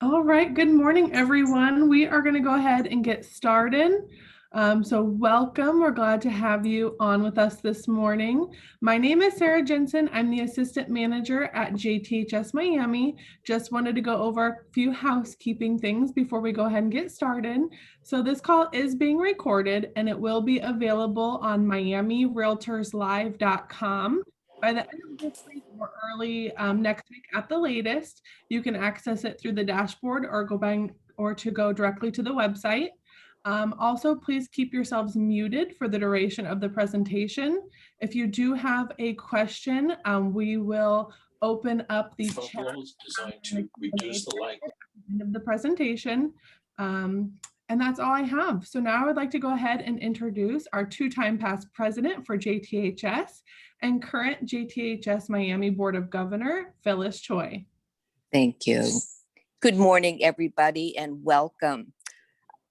All right, good morning, everyone. We are going to go ahead and get started. So welcome. We're glad to have you on with us this morning. My name is Sarah Jensen. I'm the assistant manager at JTHS Miami. Just wanted to go over a few housekeeping things before we go ahead and get started. So this call is being recorded and it will be available on MiamiRealtorsLive.com. By the end of this week or early next week at the latest. You can access it through the dashboard or go directly to the website. Also, please keep yourselves muted for the duration of the presentation. If you do have a question, we will open up the chat designed to reduce the light at the end of the presentation. And that's all I have. So now I would like to go ahead and introduce our two-time past president for JTHS and current JTHS Miami Board of Governor, Phyllis Choi. Thank you. Good morning, everybody, and welcome.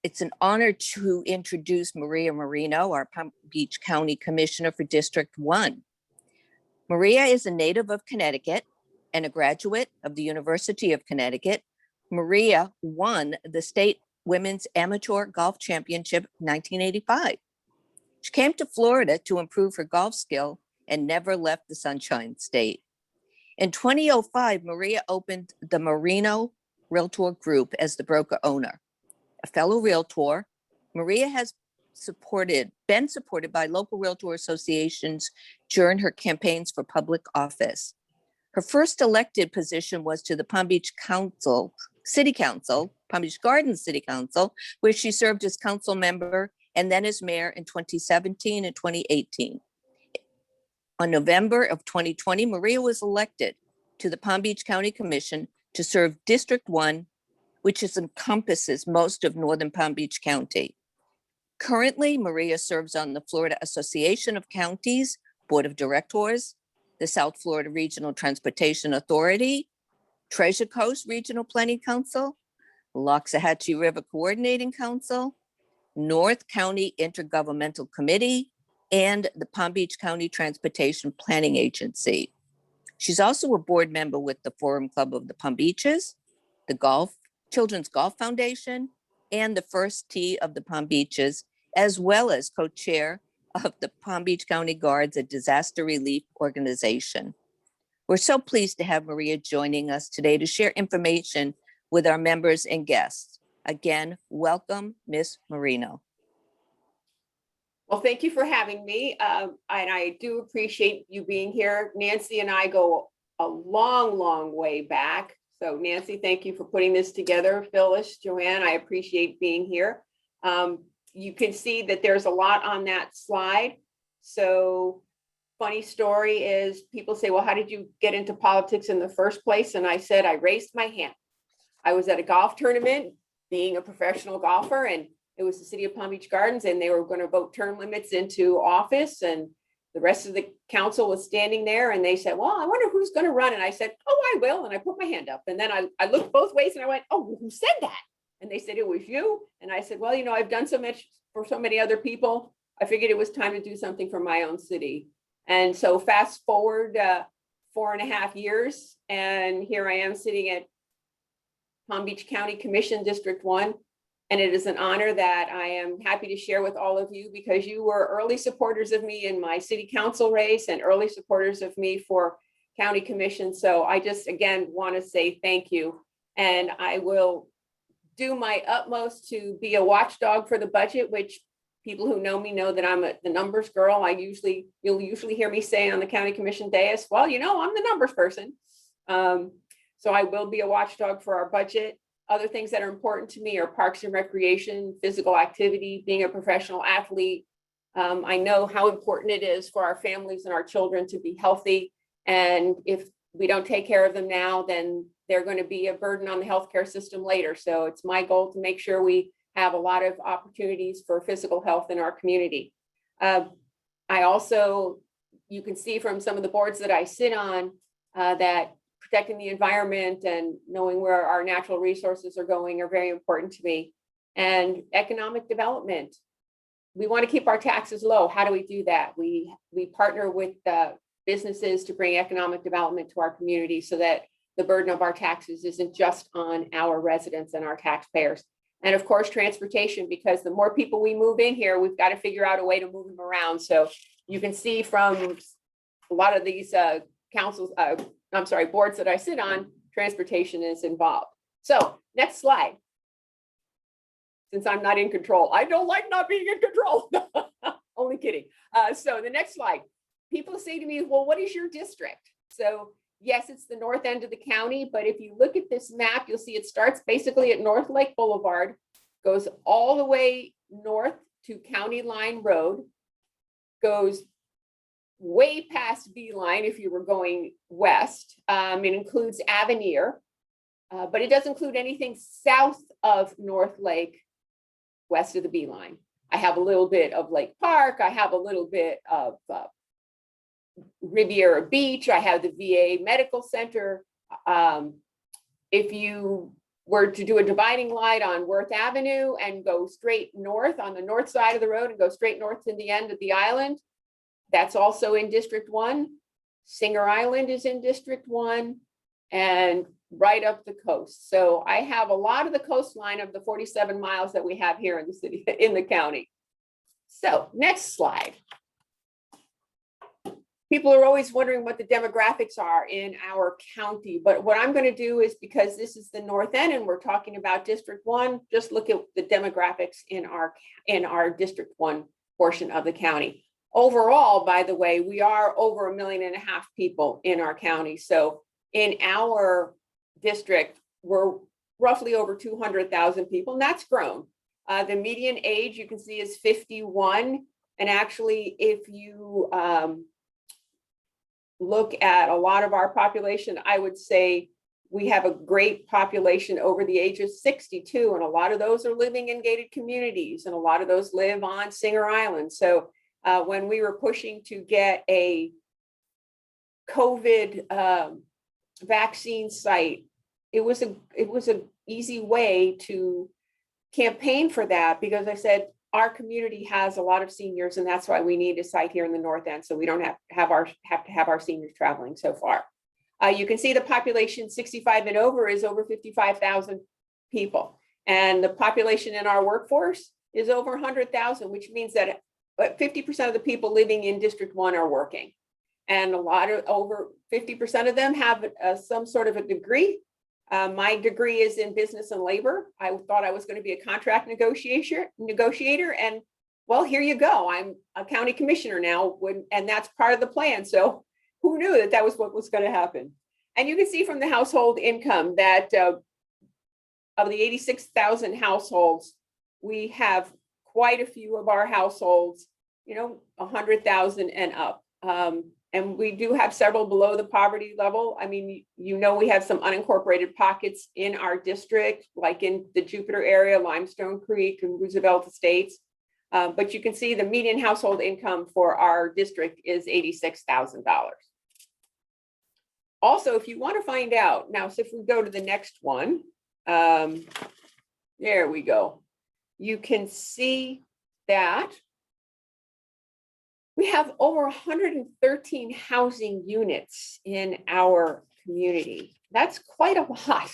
It's an honor to introduce Maria Marino, our Palm Beach County Commissioner for District 1. Maria is a native of Connecticut and a graduate of the University of Connecticut. Maria won the State Women's Amateur Golf Championship in 1985. She came to Florida to improve her golf skill and never left the Sunshine State. In 2005, Maria opened the Marino Realtor Group as the broker owner. A fellow realtor, Maria has been supported by local realtor associations during her campaigns for public office. Her first elected position was to the Palm Beach City Council, Palm Beach Gardens City Council, where she served as council member and then as mayor in 2017 and 2018. On November of 2020, Maria was elected to the Palm Beach County Commission to serve District 1, which encompasses most of Northern Palm Beach County. Currently, Maria serves on the Florida Association of Counties Board of Directors, the South Florida Regional Transportation Authority, Treasure Coast Regional Planning Council, Loxahatchee River Coordinating Council, North County Intergovernmental Committee, and the Palm Beach County Transportation Planning Agency. She's also a board member with the Forum Club of the Palm Beaches, the Children's Golf Foundation, and the First Tee of the Palm Beaches, as well as co-chair of the Palm Beach County Guards, a disaster relief organization. We're so pleased to have Maria joining us today to share information with our members and guests. Again, welcome, Ms. Marino. Well, thank you for having me. And I do appreciate you being here. Nancy and I go a long, long way back. So Nancy, thank you for putting this together. Phyllis, Joanne, I appreciate being here. You can see that there's a lot on that slide. So funny story is people say, well, how did you get into politics in the first place? And I said, I raised my hand. I was at a golf tournament, being a professional golfer, and it was the city of Palm Beach Gardens, and they were going to vote term limits into office. And the rest of the council was standing there and they said, well, I wonder who's going to run. And I said, oh, I will. And I put my hand up. And then I looked both ways and I went, oh, who said that? And they said, it was you. And I said, well, I've done so much for so many other people. I figured it was time to do something for my own city. And so fast forward 4.5 years. And here I am sitting at Palm Beach County Commission District 1. And it is an honor that I am happy to share with all of you because you were early supporters of me in my city council race and early supporters of me for county commission. So I just, again, want to say thank you. And I will do my utmost to be a watchdog for the budget, which people who know me know that I'm the numbers girl. You'll usually hear me say on the county commission dais, well, I'm the numbers person. So I will be a watchdog for our budget. Other things that are important to me are parks and recreation, physical activity, being a professional athlete. I know how important it is for our families and our children to be healthy. And if we don't take care of them now, then they're going to be a burden on the healthcare system later. So it's my goal to make sure we have a lot of opportunities for physical health in our community. I also, you can see from some of the boards that I sit on that protecting the environment and knowing where our natural resources are going are very important to me. And economic development. We want to keep our taxes low. How do we do that? We partner with businesses to bring economic development to our community so that the burden of our taxes isn't just on our residents and our taxpayers. And of course, transportation, because the more people we move in here, we've got to figure out a way to move them around. So you can see from a lot of these boards that I sit on, transportation is involved. So next slide. Since I'm not in control, I don't like not being in control. Only kidding. So the next slide. People say to me, well, what is your district? So yes, it's the north end of the county, but if you look at this map, you'll see it starts basically at North Lake Boulevard, goes all the way north to County Line Road, goes way past Beeline if you were going west. It includes Avenir, but it doesn't include anything south of North Lake, west of the Beeline. I have a little bit of Lake Park. I have a little bit of Riviera Beach. I have the VA Medical Center. If you were to do a dividing line on Worth Avenue and go straight north on the north side of the road and go straight north to the end of the island, that's also in District 1. Singer Island is in District 1 and right up the coast. So I have a lot of the coastline of the 47 miles that we have here in the city, in the county. So next slide. People are always wondering what the demographics are in our county, but what I'm going to do is, because this is the north end and we're talking about District 1, just look at the demographics in our District 1 portion of the county. Overall, by the way, we are over 1.5 million people in our county. So in our district, we're roughly over 200,000 people, and that's grown. The median age you can see is 51. And actually, if you look at a lot of our population, I would say we have a great population over the age of 62. And a lot of those are living in gated communities, and a lot of those live on Singer Island. So when we were pushing to get a COVID vaccine site, it was an easy way to campaign for that, because I said our community has a lot of seniors, and that's why we need a site here in the north end, so we don't have to have our seniors traveling so far. You can see the population 65 and over is over 55,000 people, and the population in our workforce is over 100,000, which means that 50% of the people living in District 1 are working, and over 50% of them have some sort of a degree. My degree is in business and labor. I thought I was going to be a contract negotiator, and well, here you go. I'm a county commissioner now, and that's part of the plan. So who knew that that was what was going to happen? And you can see from the household income that of the 86,000 households, we have quite a few of our households, 100,000 and up. And we do have several below the poverty level. I mean, we have some unincorporated pockets in our district, like in the Jupiter area, Limestone Creek and Roosevelt Estates. But you can see the median household income for our district is $86,000. Also, if you want to find out, now, so if we go to the next one, there we go. You can see that we have over 113 housing units in our community. That's quite a lot,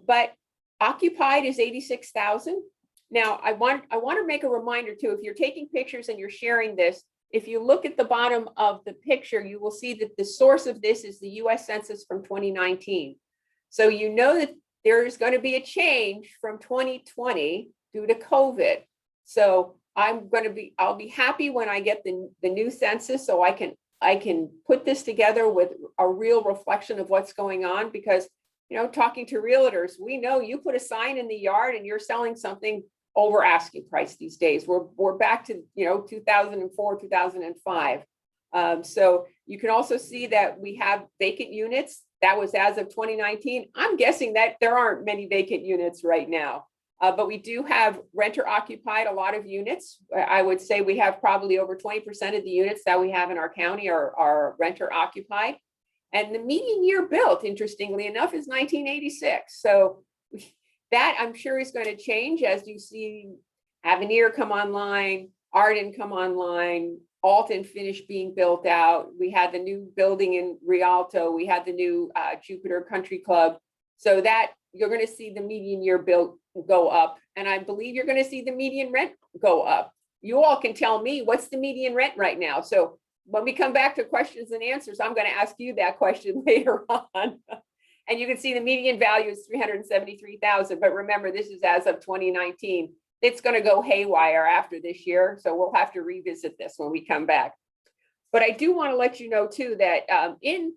but occupied is 86,000. Now, I want to make a reminder too, if you're taking pictures and you're sharing this, if you look at the bottom of the picture, you will see that the source of this is the US Census from 2019. So you know that there's going to be a change from 2020 due to COVID. So I'll be happy when I get the new census, so I can put this together with a real reflection of what's going on, because, talking to realtors, we know you put a sign in the yard and you're selling something over asking price these days. We're back to, 2004, 2005. So you can also see that we have vacant units. That was as of 2019. I'm guessing that there aren't many vacant units right now. But we do have renter occupied a lot of units. I would say we have probably over 20% of the units that we have in our county are renter occupied. And the median year built, interestingly enough, is 1986. So that I'm sure is going to change as you see Avenir come online, Arden come online, Alton finished being built out. We had the new building in Rialto. We had the new Jupiter Country Club. So that you're going to see the median year built go up. And I believe you're going to see the median rent go up. You all can tell me what's the median rent right now. So when we come back to questions and answers, I'm going to ask you that question later on. And you can see the median value is 373,000. But remember, this is as of 2019. It's going to go haywire after this year. So we'll have to revisit this when we come back. But I do want to let you know, too, that in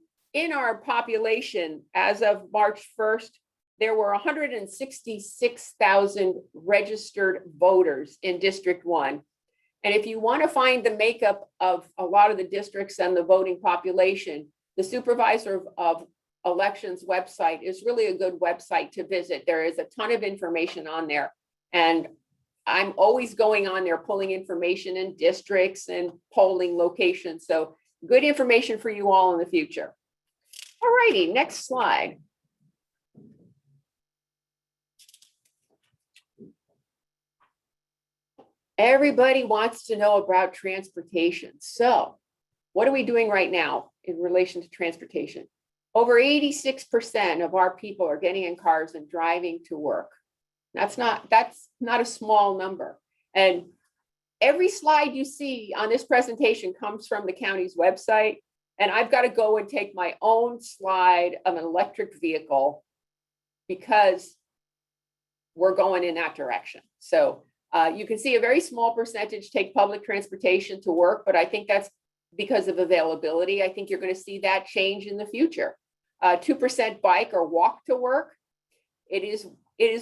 our population, as of March 1st, there were 166,000 registered voters in District 1. And if you want to find the makeup of a lot of the districts and the voting population, the Supervisor of Elections website is really a good website to visit. There is a ton of information on there. And I'm always going on there, pulling information in districts and polling locations. So good information for you all in the future. All righty, next slide. Everybody wants to know about transportation. So what are we doing right now in relation to transportation? Over 86% of our people are getting in cars and driving to work. That's not a small number. And every slide you see on this presentation comes from the county's website. And I've got to go and take my own slide of an electric vehicle because we're going in that direction. So you can see a very small percentage take public transportation to work, but I think that's because of availability. I think you're going to see that change in the future. 2% bike or walk to work. It is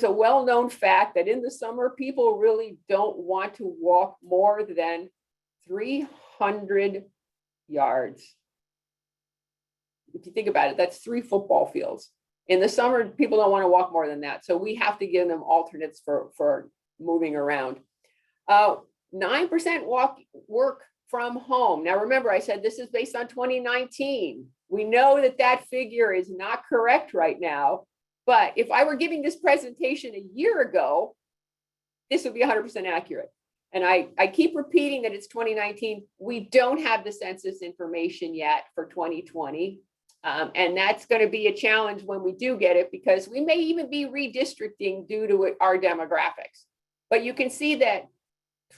a well-known fact that in the summer, people really don't want to walk more than 300 yards. If you think about it, that's 3 football fields. In the summer, people don't want to walk more than that. So we have to give them alternates for moving around. 9% work from home. Now, remember, I said this is based on 2019. We know that that figure is not correct right now. But if I were giving this presentation a year ago, this would be 100% accurate. And I keep repeating that it's 2019. We don't have the census information yet for 2020. And that's going to be a challenge when we do get it, because we may even be redistricting due to our demographics. But you can see that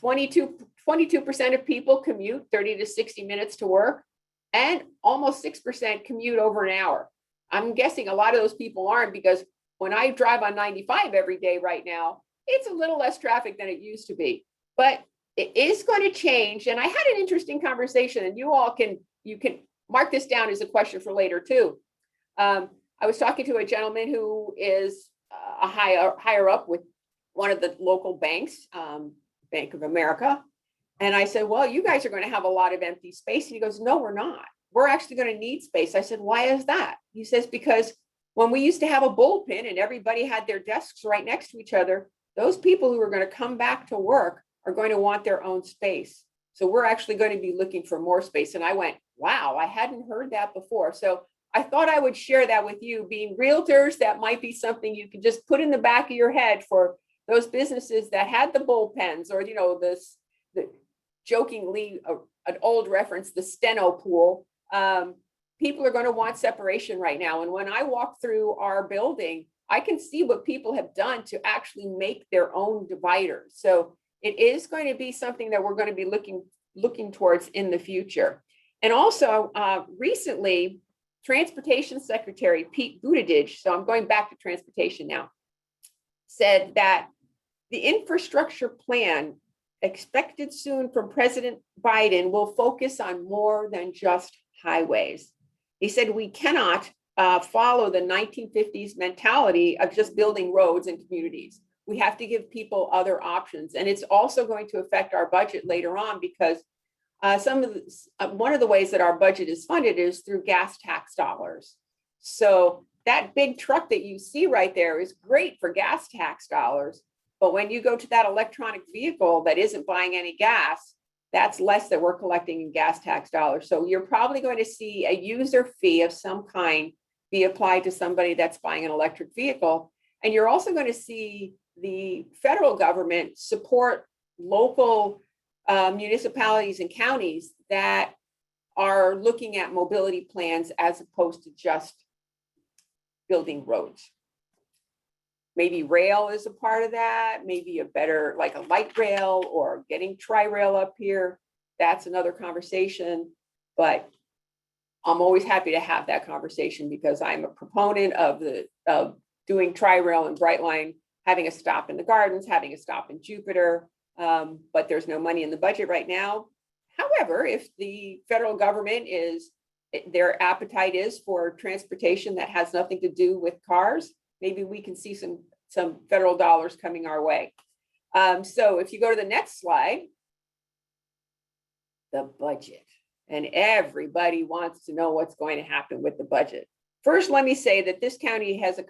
22% of people commute 30 to 60 minutes to work, and almost 6% commute over an hour. I'm guessing a lot of those people aren't, because when I drive on 95 every day right now, it's a little less traffic than it used to be. But it is going to change. And I had an interesting conversation, and you can mark this down as a question for later too. I was talking to a gentleman who is a higher up with one of the local banks, Bank of America. And I said, well, you guys are going to have a lot of empty space. And he goes, no, we're not. We're actually going to need space. I said, why is that? He says, because when we used to have a bullpen and everybody had their desks right next to each other, those people who are going to come back to work are going to want their own space. So we're actually going to be looking for more space. And I went, wow, I hadn't heard that before. So I thought I would share that with you. Being realtors, that might be something you can just put in the back of your head for those businesses that had the bullpens, or, the jokingly, an old reference, the steno pool. People are going to want separation right now. And when I walk through our building, I can see what people have done to actually make their own dividers. So it is going to be something that we're going to be looking towards in the future. And also recently, Transportation Secretary Pete Buttigieg, so I'm going back to transportation now, said that the infrastructure plan expected soon from President Biden will focus on more than just highways. He said we cannot follow the 1950s mentality of just building roads and communities. We have to give people other options. And it's also going to affect our budget later on, because one of the ways that our budget is funded is through gas tax dollars. So that big truck that you see right there is great for gas tax dollars. But when you go to that electronic vehicle that isn't buying any gas, that's less that we're collecting in gas tax dollars. So you're probably going to see a user fee of some kind be applied to somebody that's buying an electric vehicle. And you're also going to see the federal government support local municipalities and counties that are looking at mobility plans as opposed to just building roads. Maybe rail is a part of that, maybe a better, like a light rail or getting tri-rail up here. That's another conversation, but I'm always happy to have that conversation because I'm a proponent of doing tri-rail and Brightline, having a stop in the Gardens, having a stop in Jupiter, but there's no money in the budget right now. However, if the federal government their appetite is for transportation that has nothing to do with cars, maybe we can see some federal dollars coming our way. So if you go to the next slide, the budget, and everybody wants to know what's going to happen with the budget. First, let me say that this county has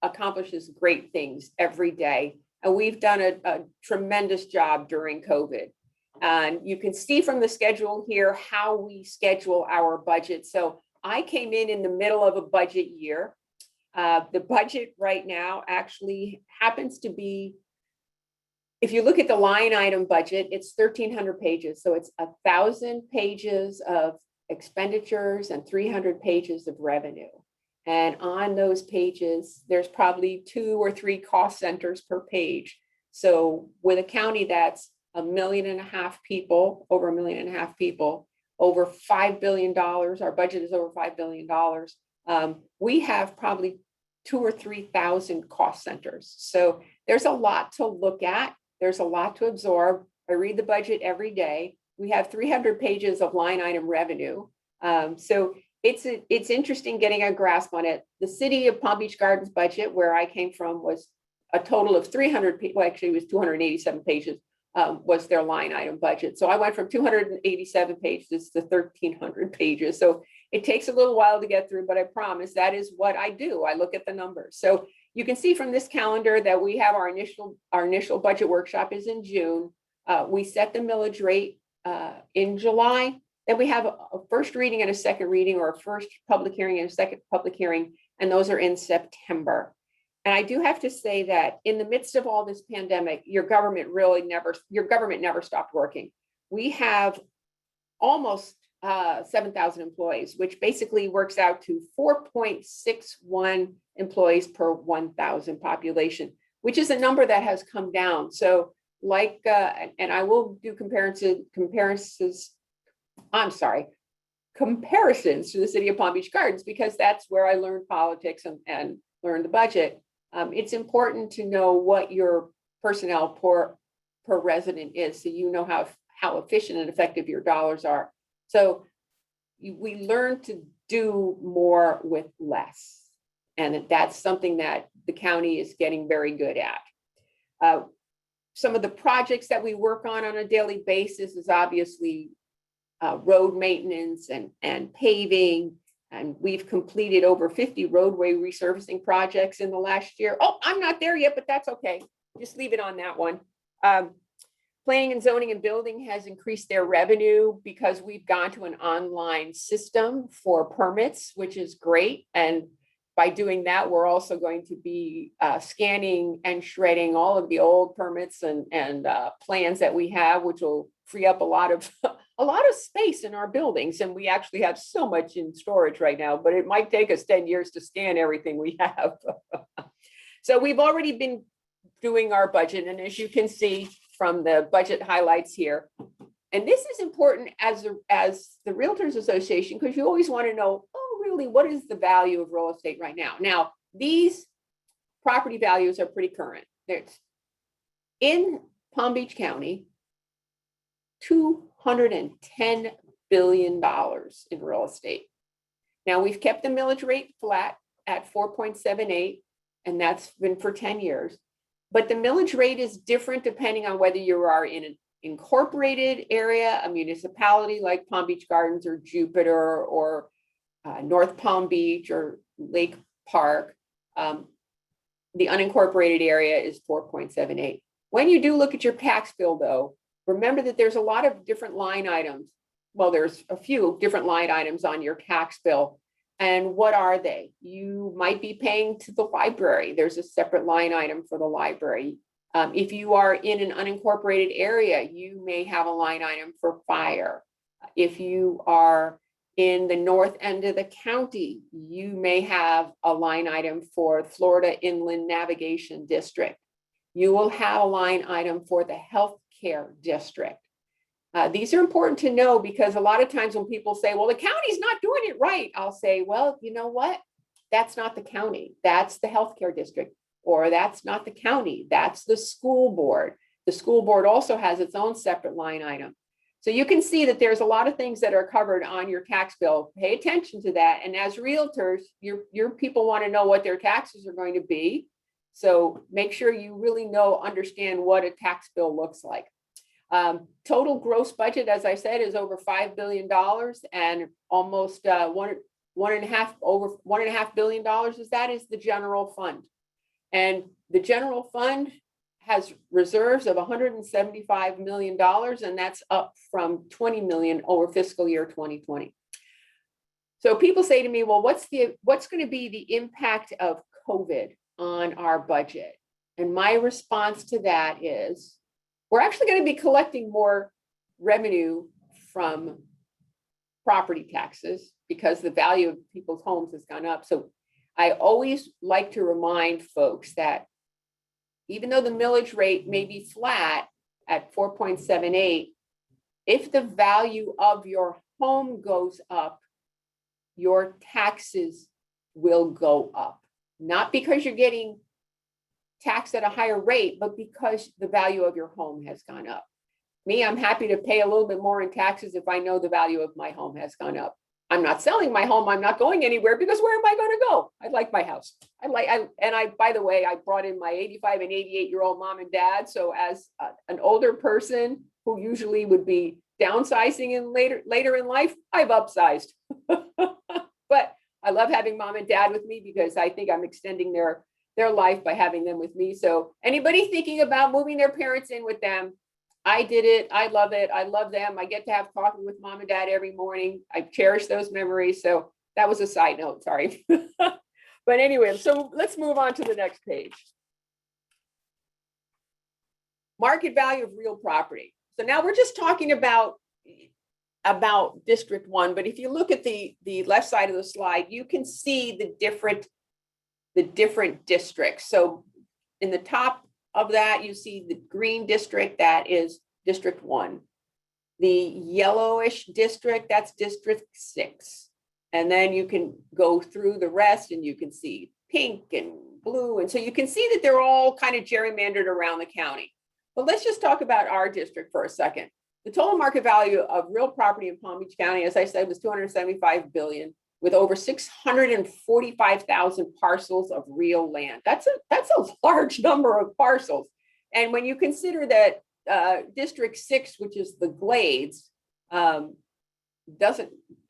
accomplishes great things every day, and we've done a tremendous job during COVID. And you can see from the schedule here how we schedule our budget. So I came in the middle of a budget year. The budget right now actually happens to be, if you look at the line item budget, it's 1,300 pages. So it's 1,000 pages of expenditures and 300 pages of revenue. And on those pages, there's probably 2 or 3 cost centers per page. So with a county that's 1.5 million people, over 1.5 million people, over $5 billion, our budget is over $5 billion. We have probably 2,000 or 3,000 cost centers. So there's a lot to look at. There's a lot to absorb. I read the budget every day. We have 300 pages of line item revenue. So it's interesting getting a grasp on it. The city of Palm Beach Gardens budget, where I came from, was a total of 300, well, actually it was 287 pages, was their line item budget. So I went from 287 pages to 1,300 pages. So it takes a little while to get through, but I promise that is what I do. I look at the numbers. So you can see from this calendar that we have our initial budget workshop is in June. We set the millage rate in July. Then we have a first reading and a second reading, or a first public hearing and a second public hearing, and those are in September. And I do have to say that in the midst of all this pandemic, your government never stopped working. We have almost 7,000 employees, which basically works out to 4.61 employees per 1,000 population, which is a number that has come down. So like, and I will do comparisons to the city of Palm Beach Gardens, because that's where I learned politics and learned the budget. It's important to know what your personnel per resident is, so you know how efficient and effective your dollars are. So we learn to do more with less. And that's something that the county is getting very good at. Some of the projects that we work on a daily basis is obviously road maintenance and paving. And we've completed over 50 roadway resurfacing projects in the last year. Oh, I'm not there yet, but that's okay. Just leave it on that one. Planning and zoning and building has increased their revenue because we've gone to an online system for permits, which is great. And by doing that, we're also going to be scanning and shredding all of the old permits and plans that we have, which will free up a lot of space in our buildings. And we actually have so much in storage right now, but it might take us 10 years to scan everything we have. So we've already been doing our budget. And as you can see from the budget highlights here, and this is important as the Realtors Association, because you always want to know, oh, really, what is the value of real estate right now? Now, these property values are pretty current. There's in Palm Beach County, $210 billion in real estate. Now, we've kept the millage rate flat at 4.78, and that's been for 10 years. But the millage rate is different depending on whether you are in an incorporated area, a municipality like Palm Beach Gardens or Jupiter or North Palm Beach or Lake Park. The unincorporated area is 4.78. When you do look at your tax bill, though, remember that there's a lot of different line items. Well, there's a few different line items on your tax bill. And what are they? You might be paying to the library. There's a separate line item for the library. If you are in an unincorporated area, you may have a line item for fire. If you are in the north end of the county, you may have a line item for Florida Inland Navigation District. You will have a line item for the healthcare district. These are important to know because a lot of times when people say, well, the county's not doing it right, I'll say, well, you know what? That's not the county, that's the healthcare district, or that's not the county, that's the school board. The school board also has its own separate line item. So you can see that there's a lot of things that are covered on your tax bill. Pay attention to that. And as realtors, your people want to know what their taxes are going to be. So make sure you really understand what a tax bill looks like. Total gross budget, as I said, is over $5 billion and almost over $1.5 billion is the general fund. And the general fund has reserves of $175 million, and that's up from 20 million over fiscal year 2020. So people say to me, well, what's going to be the impact of COVID on our budget? And my response to that is, we're actually going to be collecting more revenue from property taxes because the value of people's homes has gone up. So I always like to remind folks that even though the millage rate may be flat at 4.78, if the value of your home goes up, your taxes will go up. Not because you're getting taxed at a higher rate, but because the value of your home has gone up. Me, I'm happy to pay a little bit more in taxes if I know the value of my home has gone up. I'm not selling my home. I'm not going anywhere because where am I going to go? I like my house. By the way, I brought in my 85 and 88-year-old mom and dad. So as an older person who usually would be downsizing in later in life, I've upsized. But I love having mom and dad with me because I think I'm extending their life by having them with me. So anybody thinking about moving their parents in with them, I did it. I love it. I love them. I get to have coffee with mom and dad every morning. I cherish those memories. So that was a side note, sorry. But anyway, so let's move on to the next page. Market value of real property. So now we're just talking about District 1, but if you look at the left side of the slide, you can see the different districts. So in the top of that, you see the green district, that is District 1. The yellowish district, that's District 6. And then you can go through the rest and you can see pink and blue. And so you can see that they're all kind of gerrymandered around the county. But let's just talk about our district for a second. The total market value of real property in Palm Beach County, as I said, was $275 billion, with over 645,000 parcels of real land. That's a large number of parcels. And when you consider that District 6, which is the Glades, a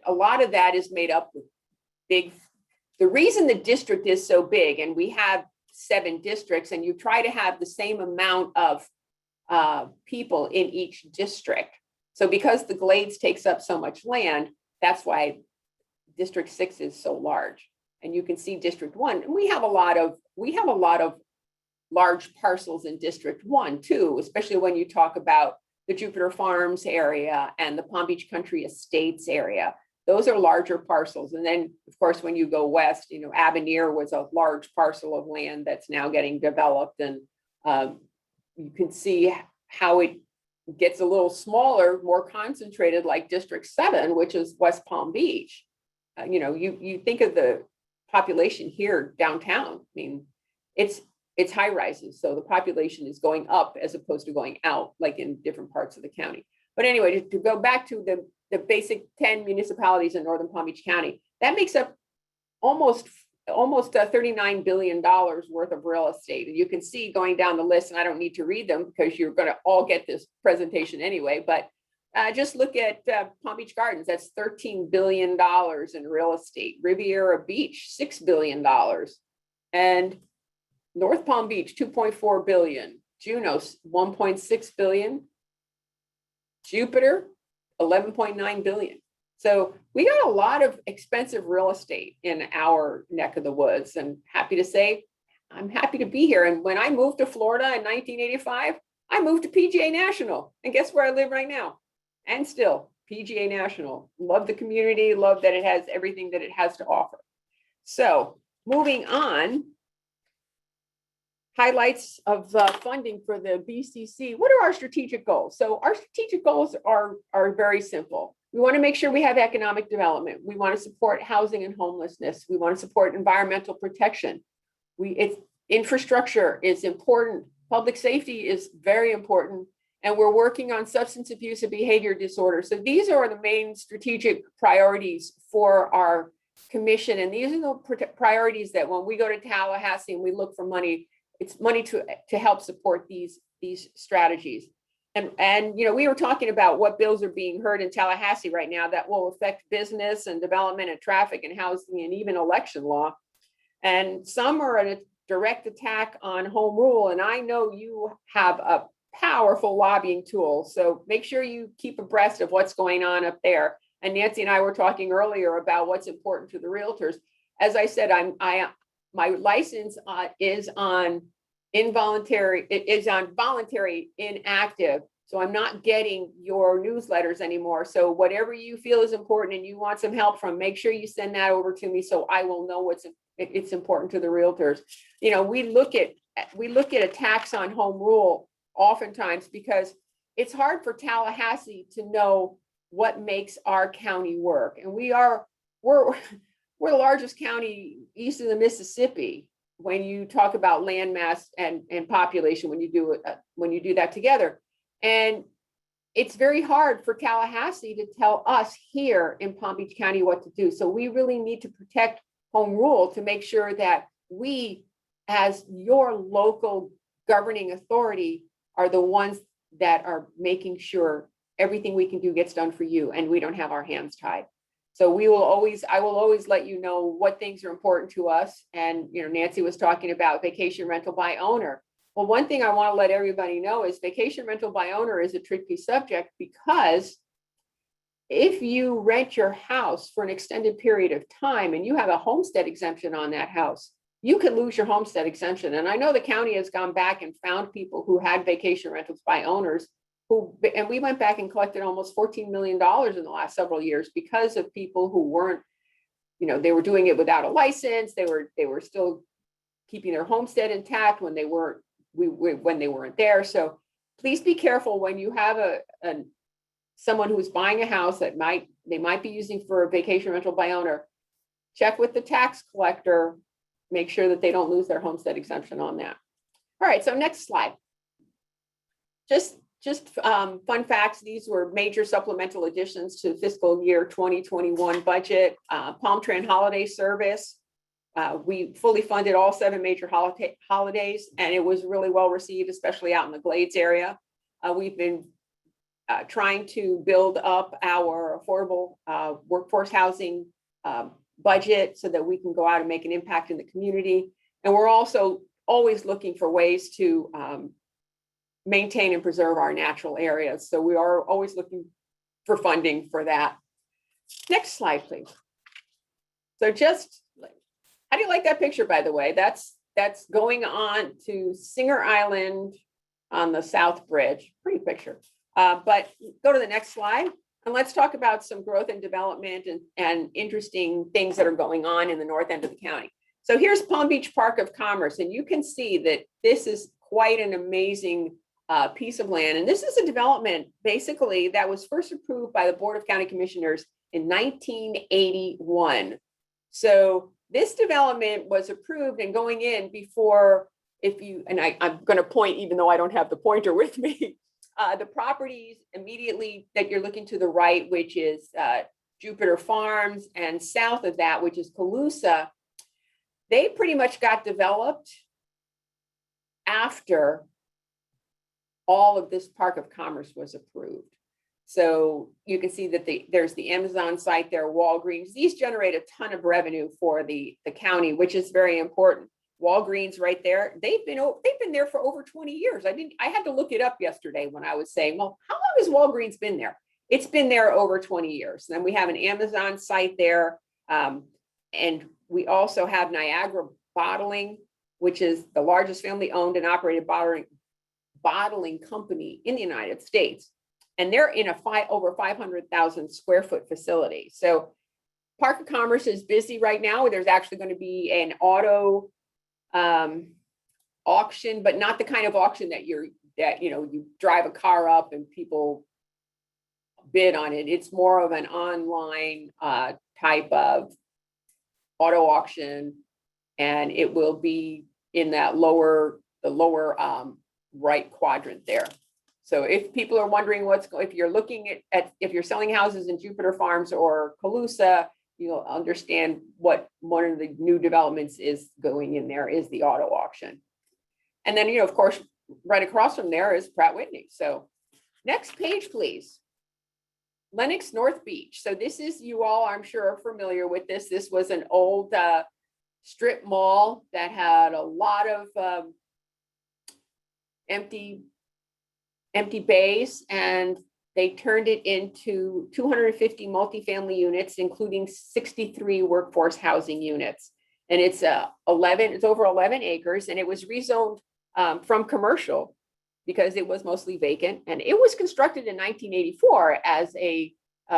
lot of that is made up with the reason the district is so big, and we have 7 districts, and you try to have the same amount of people in each district. So because the Glades takes up so much land, that's why District 6 is so large. And you can see District 1, and we have a lot of large parcels in District 1 too, especially when you talk about the Jupiter Farms area and the Palm Beach Country Estates area. Those are larger parcels. And then, of course, when you go west, Avenir was a large parcel of land that's now getting developed. And you can see how it gets a little smaller, more concentrated, like District 7, which is West Palm Beach. You think of the population here downtown. I mean, it's high rises. So the population is going up as opposed to going out, like in different parts of the county. But anyway, to go back to the basic 10 municipalities in Northern Palm Beach County, that makes up almost $39 billion worth of real estate. And you can see going down the list, and I don't need to read them because you're going to all get this presentation anyway, but just look at Palm Beach Gardens. That's $13 billion in real estate. Riviera Beach, $6 billion. And North Palm Beach, $2.4 billion. Junos, $1.6 billion. Jupiter, $11.9 billion. So we got a lot of expensive real estate in our neck of the woods, and happy to say, I'm happy to be here. And when I moved to Florida in 1985, I moved to PGA National, and guess where I live right now? And still, PGA National. Love the community, love that it has everything that it has to offer. So moving on, highlights of funding for the BCC. What are our strategic goals? So our strategic goals are very simple. We want to make sure we have economic development. We want to support housing and homelessness. We want to support environmental protection. Infrastructure is important. Public safety is very important. And we're working on substance abuse and behavior disorder. So these are the main strategic priorities for our commission. And these are the priorities that when we go to Tallahassee and we look for money, it's money to help support these strategies. And you know, we were talking about what bills are being heard in Tallahassee right now that will affect business and development and traffic and housing and even election law. And some are a direct attack on home rule. And I know you have a powerful lobbying tool. So make sure you keep abreast of what's going on up there. And Nancy and I were talking earlier about what's important to the realtors. As I said, my license is on voluntary inactive. So I'm not getting your newsletters anymore. So whatever you feel is important and you want some help from, make sure you send that over to me so I will know it's important to the realtors. You know, we look at attacks on home rule oftentimes because it's hard for Tallahassee to know what makes our county work. And we're the largest county east of the Mississippi when you talk about land mass and population, when you do that together. And it's very hard for Tallahassee to tell us here in Palm Beach County what to do. So we really need to protect home rule to make sure that we, as your local governing authority, are the ones that are making sure everything we can do gets done for you and we don't have our hands tied. So I will always let you know what things are important to us. And, you know, Nancy was talking about vacation rental by owner. Well, one thing I want to let everybody know is vacation rental by owner is a tricky subject because if you rent your house for an extended period of time and you have a homestead exemption on that house, you could lose your homestead exemption. And I know the county has gone back and found people who had vacation rentals by owners and we went back and collected almost $14 million in the last several years because of people who weren't, you know, they were doing it without a license. They were still keeping their homestead intact when they weren't there. So please be careful when you have someone who's buying a house that they might be using for a vacation rental by owner. Check with the tax collector, make sure that they don't lose their homestead exemption on that. All right, so next slide. Just fun facts. These were major supplemental additions to fiscal year 2021 budget. Palm Trend holiday service. We fully funded all 7 major holidays, and it was really well received, especially out in the Glades area. We've been trying to build up our affordable workforce housing budget so that we can go out and make an impact in the community. And we're also always looking for ways to maintain and preserve our natural areas. So we are always looking for funding for that. Next slide, please. So how do you like that picture, by the way? That's going on to Singer Island on the South Bridge. Pretty picture. But go to the next slide. And let's talk about some growth and development and interesting things that are going on in the north end of the county. So here's Palm Beach Park of Commerce. And you can see that this is quite an amazing piece of land. And this is a development basically that was first approved by the Board of County Commissioners in 1981. So this development was approved and going in before, I'm going to point, even though I don't have the pointer with me, the properties immediately that you're looking to the right, which is Jupiter Farms, and south of that, which is Calusa, they pretty much got developed after all of this Park of Commerce was approved. So you can see that there's the Amazon site there, Walgreens. These generate a ton of revenue for the county, which is very important. Walgreens right there, they've been there for over 20 years. I had to look it up yesterday when I was saying, well, how long has Walgreens been there? It's been there over 20 years. Then we have an Amazon site there. And we also have Niagara Bottling, which is the largest family owned and operated bottling company in the United States. And they're in a over 500,000 square foot facility. So Park of Commerce is busy right now. There's actually going to be an auto auction, but not the kind of auction that you drive a car up and people bid on it. It's more of an online type of auto auction, and it will be in that lower right quadrant there. So if people are wondering if you're looking at if you're selling houses in Jupiter Farms or Calusa, you'll understand what one of the new developments is going in there is the auto auction. And then, of course, right across from there is Pratt Whitney. So next page, please. Lenox North Beach. So this is, you all, I'm sure, are familiar with this. This was an old strip mall that had a lot of empty bays, and they turned it into 250 multifamily units, including 63 workforce housing units. And it's over 11 acres, and it was rezoned from commercial because it was mostly vacant, and it was constructed in 1984 as a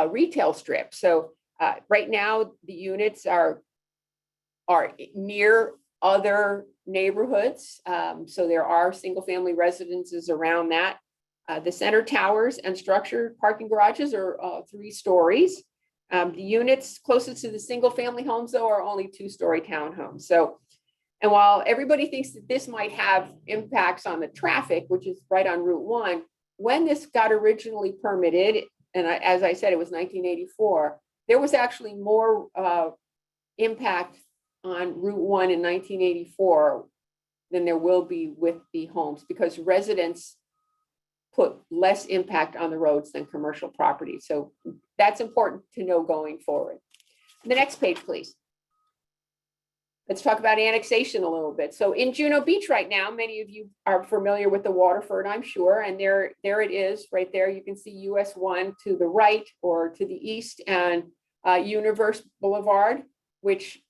retail strip. So right now the units are near other neighborhoods. So there are single family residences around that. The center towers and structured parking garages are 3 stories. The units closest to the single family homes, though, are only 2-story townhomes. So, and while everybody thinks that this might have impacts on the traffic, which is right on Route 1, when this got originally permitted, and as I said, it was 1984, there was actually more impact on Route 1 in 1984 than there will be with the homes, because residents put less impact on the roads than commercial property. So that's important to know going forward. The next page, please. Let's talk about annexation a little bit. So in Juno Beach right now, many of you are familiar with the Waterford, I'm sure, and there it is right there. You can see US 1 to the right or to the east, and Universe Boulevard, which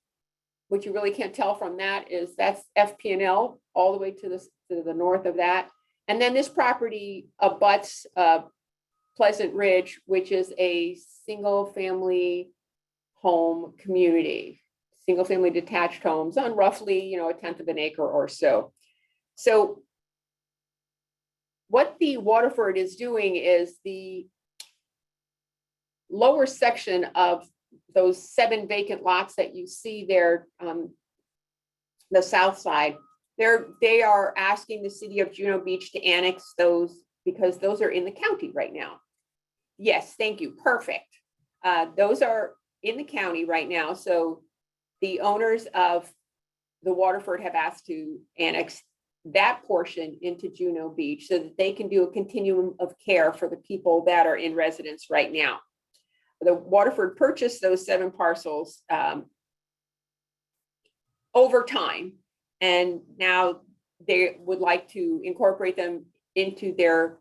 what you really can't tell from that is that's FP&L all the way to the north of that. And then this property abuts Pleasant Ridge, which is a single family home community, single family detached homes on roughly, 1/10 of an acre or so. So what the Waterford is doing is the lower section of those 7 vacant lots that you see there on the south side. They are asking the city of Juno Beach to annex those because those are in the county right now. Yes, thank you. Perfect. Those are in the county right now. So the owners of the Waterford have asked to annex that portion into Juno Beach so that they can do a continuum of care for the people that are in residence right now. The Waterford purchased those 7 parcels over time, and now they would like to incorporate them into their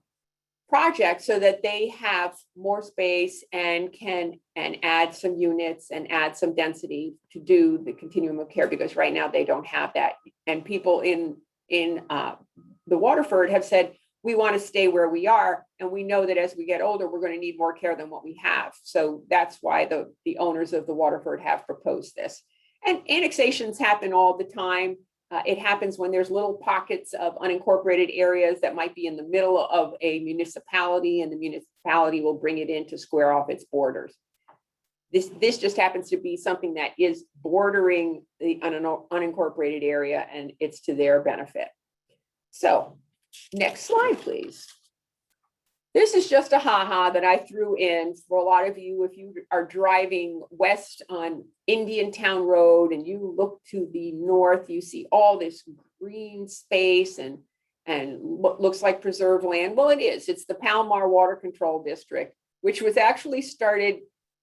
project so that they have more space and can add some units and add some density to do the continuum of care, because right now they don't have that. And people in the Waterford have said, we want to stay where we are, and we know that as we get older, we're going to need more care than what we have. So that's why the owners of the Waterford have proposed this. And annexations happen all the time. It happens when there's little pockets of unincorporated areas that might be in the middle of a municipality, and the municipality will bring it in to square off its borders. This just happens to be something that is bordering the unincorporated area, and it's to their benefit. So next slide, please. This is just a ha-ha that I threw in for a lot of you. If you are driving west on Indian Town Road and you look to the north, you see all this green space and what looks like preserved land. Well, it is. It's the Palomar Water Control District, which was actually started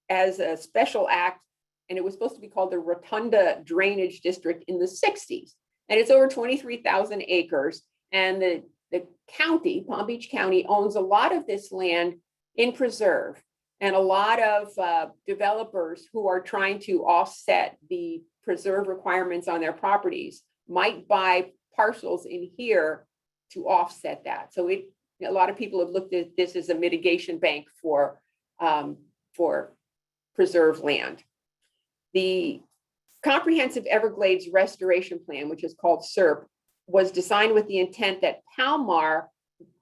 as a special act, and it was supposed to be called the Rotunda Drainage District in the 60s. And it's over 23,000 acres. And the county, Palm Beach County, owns a lot of this land in preserve, and a lot of developers who are trying to offset the preserve requirements on their properties might buy parcels in here to offset that. So a lot of people have looked at this as a mitigation bank for preserved land. The Comprehensive Everglades Restoration Plan, which is called SERP, was designed with the intent that Palomar,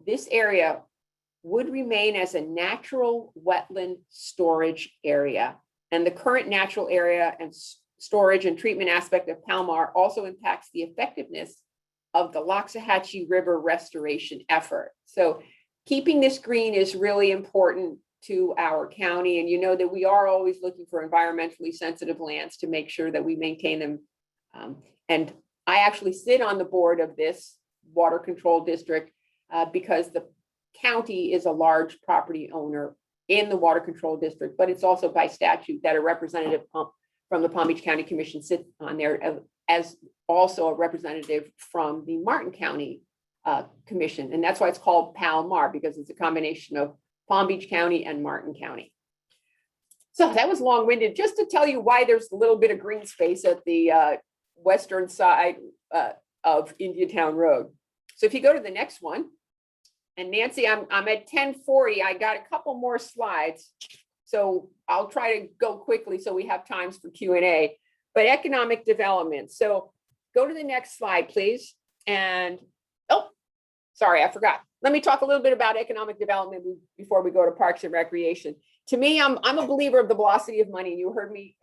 this area, would remain as a natural wetland storage area. And the current natural area and storage and treatment aspect of Palomar also impacts the effectiveness of the Loxahatchee River restoration effort. So keeping this green is really important to our county. And you know that we are always looking for environmentally sensitive lands to make sure that we maintain them. And I actually sit on the board of this water control district because the county is a large property owner in the water control district, but it's also by statute that a representative from the Palm Beach County Commission sits on there as also a representative from the Martin County Commission. And that's why it's called Palomar, because it's a combination of Palm Beach County and Martin County. So that was long-winded, just to tell you why there's a little bit of green space at the western side of Indiantown Road. So if you go to the next one, and Nancy, I'm at 10:40. I got a couple more slides, so I'll try to go quickly so we have times for Q&A. But economic development. So go to the next slide, please. And oh, sorry, I forgot. Let me talk a little bit about economic development before we go to parks and recreation. To me, I'm a believer of the velocity of money. You heard me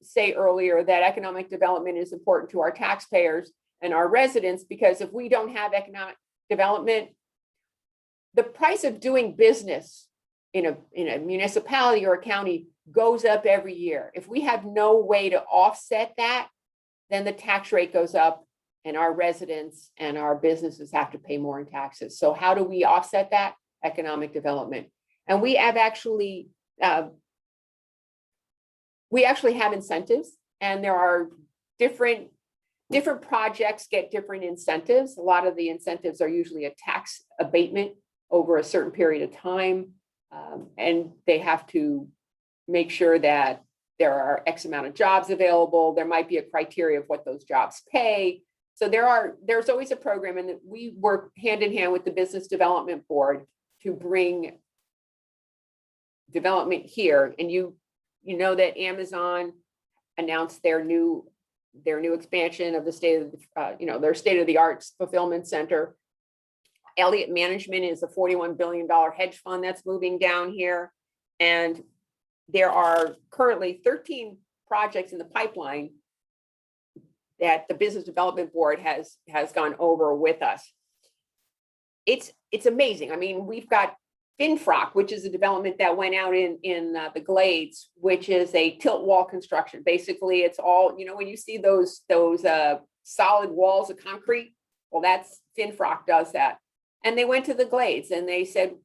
say earlier that economic development is important to our taxpayers and our residents, because if we don't have economic development, the price of doing business in a municipality or a county goes up every year. If we have no way to offset that, then the tax rate goes up and our residents and our businesses have to pay more in taxes. So how do we offset that? Economic development. And we have actually have incentives, and there are different projects get different incentives. A lot of the incentives are usually a tax abatement over a certain period of time. And they have to make sure that there are X amount of jobs available. There might be a criteria of what those jobs pay. So there's always a program, and we work hand in hand with the Business Development Board to bring development here. And you know that Amazon announced their new expansion of the their state-of-the-art fulfillment center. Elliott Management is a $41 billion hedge fund that's moving down here. And there are currently 13 projects in the pipeline that the Business Development Board has gone over with us. It's amazing. I mean, we've got Finfrock, which is a development that went out in the Glades, which is a tilt wall construction. Basically, it's all, when you see those solid walls of concrete, well, that's Finfrock does that. And they went to the Glades and they said,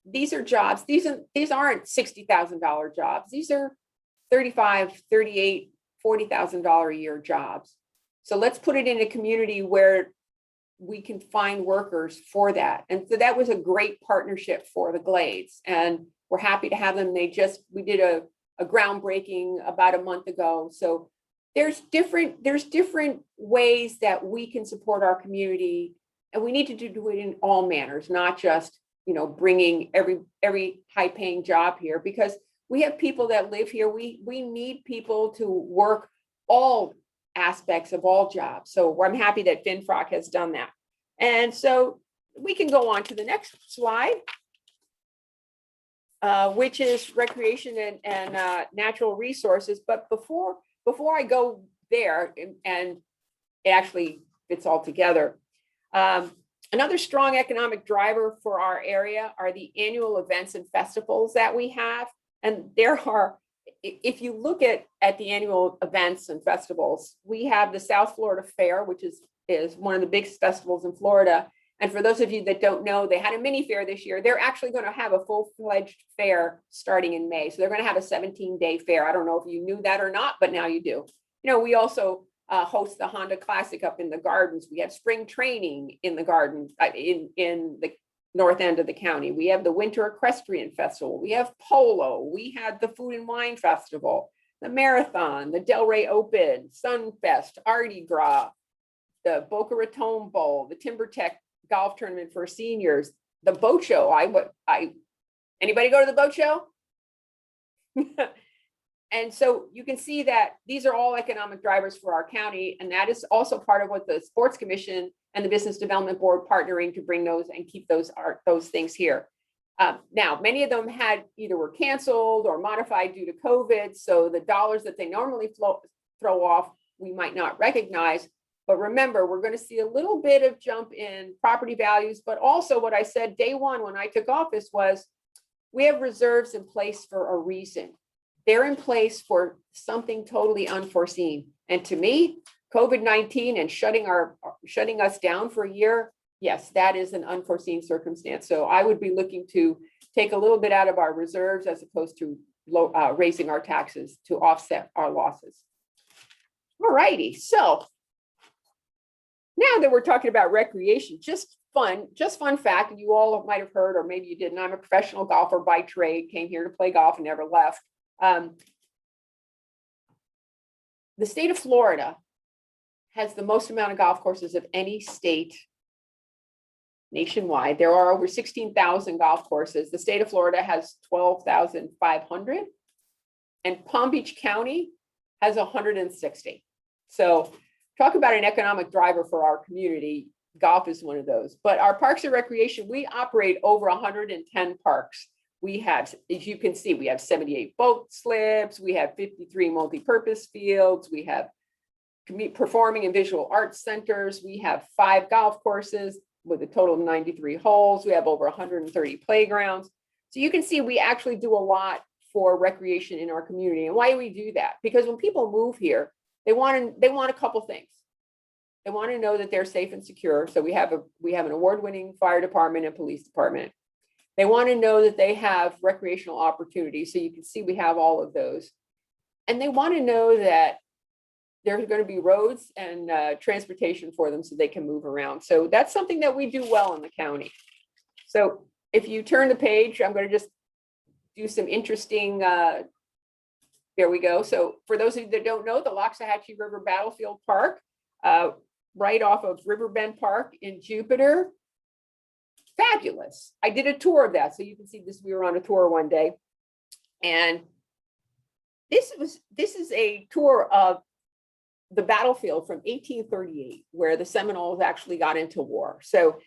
these are jobs. These aren't $60,000 jobs. These are $35,000, $38,000, $40,000 a year jobs. So let's put it in a community where we can find workers for that. And so that was a great partnership for the Glades, and we're happy to have them. We did a groundbreaking about a month ago. So there's different ways that we can support our community, and we need to do it in all manners, not just, bringing every high paying job here, because we have people that live here. We need people to work all aspects of all jobs. So I'm happy that Finfrock has done that. And so we can go on to the next slide, which is recreation and natural resources. But before I go there, and it actually fits all together, another strong economic driver for our area are the annual events and festivals that we have. And there are, if you look at the annual events and festivals, we have the South Florida Fair, which is one of the biggest festivals in Florida. And for those of you that don't know, they had a mini fair this year. They're actually going to have a full-fledged fair starting in May. So they're going to have a 17-day fair. I don't know if you knew that or not, but now you do. We also host the Honda Classic up in the gardens. We have spring training in the garden in the north end of the county. We have the Winter Equestrian Festival. We have polo. We had the Food and Wine Festival, the Marathon, the Delray Open, Sunfest, Mardi Gras, the Boca Raton Bowl, the Timber Tech Golf Tournament for seniors, the boat show. Anybody go to the boat show? And so you can see that these are all economic drivers for our county. And that is also part of what the Sports Commission and the Business Development Board partnering to bring those and keep those things here. Now, many of them either were canceled or modified due to COVID. So the dollars that they normally throw off, we might not recognize. But remember, we're going to see a little bit of jump in property values. But also what I said day one when I took office was, we have reserves in place for a reason. They're in place for something totally unforeseen. And to me, COVID-19 and shutting us down for a year, yes, that is an unforeseen circumstance. So I would be looking to take a little bit out of our reserves as opposed to raising our taxes to offset our losses. All righty, so now that we're talking about recreation, just fun fact, and you all might have heard, or maybe you didn't, I'm a professional golfer by trade, came here to play golf and never left. The state of Florida has the most amount of golf courses of any state nationwide. There are over 16,000 golf courses. The state of Florida has 12,500, and Palm Beach County has 160. So talk about an economic driver for our community. Golf is one of those. But our parks and recreation, we operate over 110 parks. We have, as you can see, we have 78 boat slips. We have 53 multi-purpose fields. We have performing and visual arts centers. We have 5 golf courses with a total of 93 holes. We have over 130 playgrounds. So you can see we actually do a lot for recreation in our community. And why do we do that? Because when people move here, they want a couple things. They want to know that they're safe and secure. So we have an award-winning fire department and police department. They want to know that they have recreational opportunities. So you can see we have all of those. And they want to know that there's going to be roads and transportation for them so they can move around. So that's something that we do well in the county. So if you turn the page, I'm going to just do some interesting, there we go. So for those of you that don't know, the Loxahatchee River Battlefield Park, right off of Riverbend Park in Jupiter. Fabulous. I did a tour of that. So you can see this, we were on a tour one day. And this is a tour of the battlefield from 1838, where the Seminoles actually got into war. So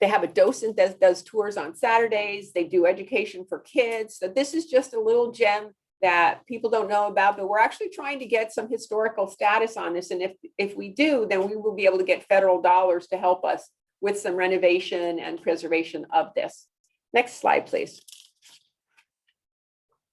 they have a docent that does tours on Saturdays. They do education for kids. So this is just a little gem that people don't know about, but we're actually trying to get some historical status on this. And if we do, then we will be able to get federal dollars to help us with some renovation and preservation of this. Next slide, please.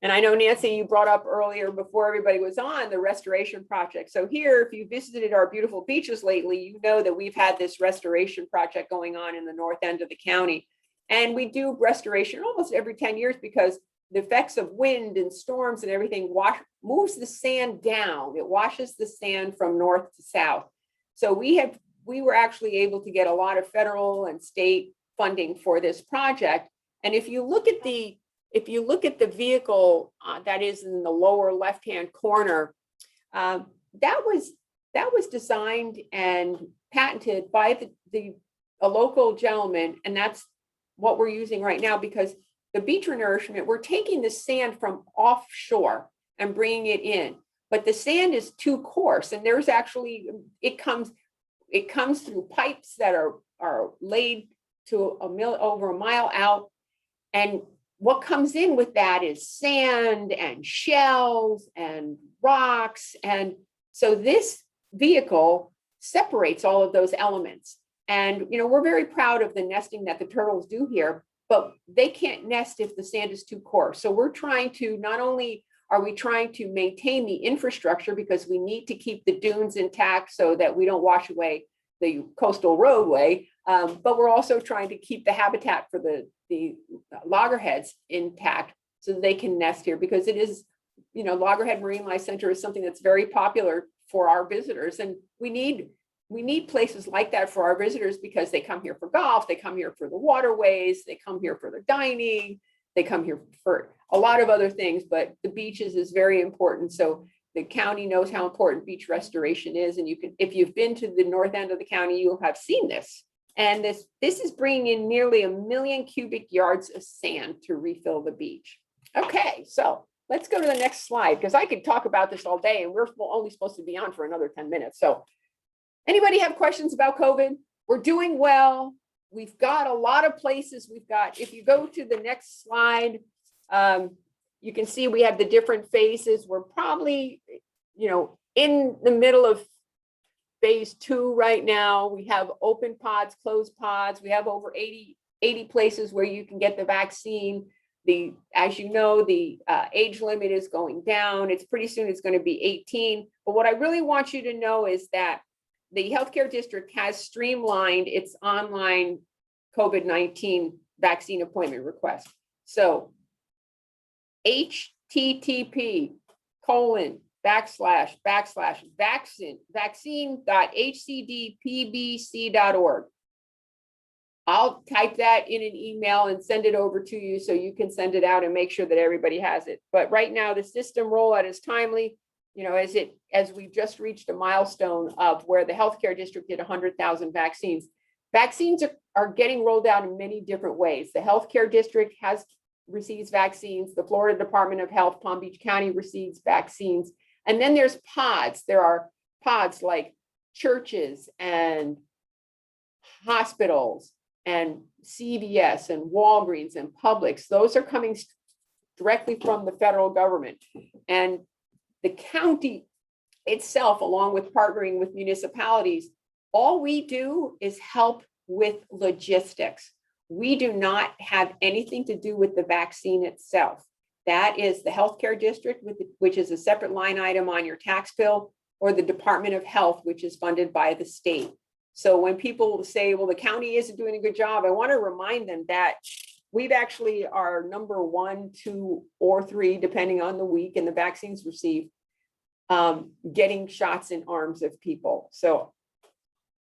And I know, Nancy, you brought up earlier before everybody was on the restoration project. So here, if you visited our beautiful beaches lately, you know that we've had this restoration project going on in the north end of the county. And we do restoration almost every 10 years because the effects of wind and storms and everything moves the sand down. It washes the sand from north to south. So we were actually able to get a lot of federal and state funding for this project. And if you look at the vehicle that is in the lower left-hand corner, that was designed and patented by a local gentleman, and that's what we're using right now because the beach renourishment, we're taking the sand from offshore and bringing it in, but the sand is too coarse, and there's actually it comes through pipes that are laid to over a mile out, and what comes in with that is sand and shells and rocks. And so this vehicle separates all of those elements. And, you know, we're very proud of the nesting that the turtles do here, but they can't nest if the sand is too coarse. So we're trying to, not only are we trying to maintain the infrastructure because we need to keep the dunes intact so that we don't wash away the coastal roadway, but we're also trying to keep the habitat for the loggerheads intact so that they can nest here, because it is, you know, Loggerhead Marine Life Center is something that's very popular for our visitors, and we need places like that for our visitors because they come here for golf, they come here for the waterways, they come here for the dining, they come here for a lot of other things, but the beaches is very important. So the county knows how important beach restoration is, and you can, if you've been to the north end of the county, you'll have seen this. And this is bringing in nearly 1 million cubic yards of sand to refill the beach. Okay, so let's go to the next slide, because I could talk about this all day and we're only supposed to be on for another 10 minutes. So anybody have questions about COVID? We're doing well. We've got a lot of places. If you go to the next slide, you can see we have the different phases. We're probably, in the middle of phase 2 right now. We have open pods, closed pods. We have over 80 places where you can get the vaccine. As you know, the age limit is going down. It's pretty soon it's going to be 18. But what I really want you to know is that the healthcare district has streamlined its online COVID-19 vaccine appointment request. So http://vaccine.hcdpbc.org. I'll type that in an email and send it over to you so you can send it out and make sure that everybody has it. But right now the system rollout is timely, as we just reached a milestone of where the healthcare district did 100,000 vaccines. Vaccines are getting rolled out in many different ways. The healthcare district receives vaccines. The Florida Department of Health, Palm Beach County receives vaccines. And then there's pods. There are pods like churches and hospitals and CVS and Walgreens and Publix. Those are coming directly from the federal government. And the county itself, along with partnering with municipalities, all we do is help with logistics. We do not have anything to do with the vaccine itself. That is the healthcare district, which is a separate line item on your tax bill, or the Department of Health, which is funded by the state. So when people say, well, the county isn't doing a good job, I want to remind them that we've actually are number 1, 2, or 3, depending on the week, and the vaccines received, getting shots in arms of people. So